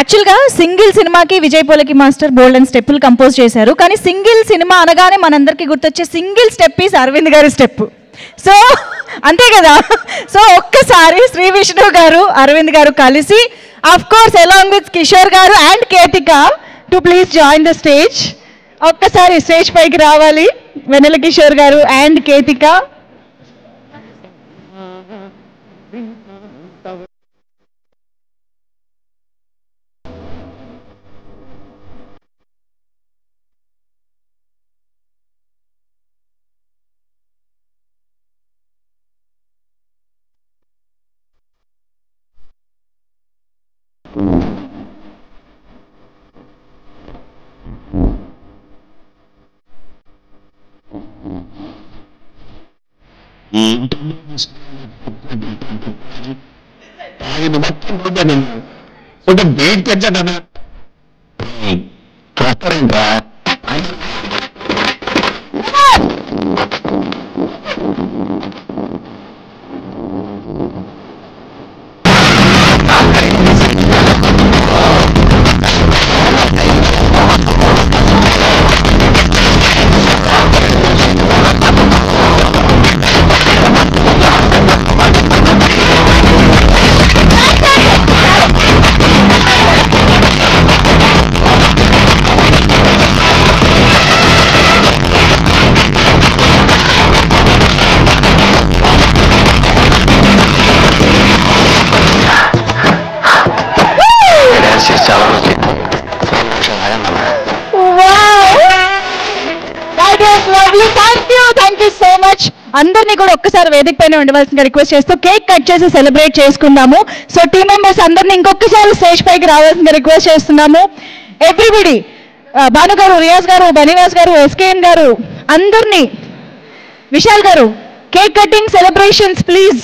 యాక్చువల్గా సింగిల్ సినిమాకి Vijay పోలకి master bold and స్టెప్పులు కంపోజ్ చేశారు. కానీ సింగిల్ సినిమా అనగానే మనందరికీ గుర్తొచ్చే సింగిల్ స్టెప్ ఈస్ అరవింద్ గారి స్టెప్. సో అంతే కదా. సో ఒక్కసారి శ్రీ విష్ణు గారు అరవింద్ గారు కలిసి of course along with Kishore garu and Ketika too please join the stage. ఒక్కసారి స్టేజ్ పైకి రావాలి వెన్నెల కిషోర్ గారు అండ్ కేతిక. డేట్ తెచ్చాడనా చూస్తారేంట్రా? అందరినీ కూడా ఒక్కసారి వేదిక పైన ఉండవలసిందిగా రిక్వెస్ట్ చేస్తూ కేక్ కట్ చేసి సెలబ్రేట్ చేసుకుందాము. సో టీమ్ మెంబర్స్ అందరినీ ఇంకొకసారి స్టేజ్ పైకి రావాల్సిందిగా రిక్వెస్ట్ చేస్తున్నాము. ఎవ్రీబడి, భాను గారు, రియాజ్ గారు, బనీవాస్ గారు, ఎస్కేఎన్ గారు, అందరినీ, విశాల్ గారు, కేక్ కటింగ్ సెలబ్రేషన్స్ ప్లీజ్.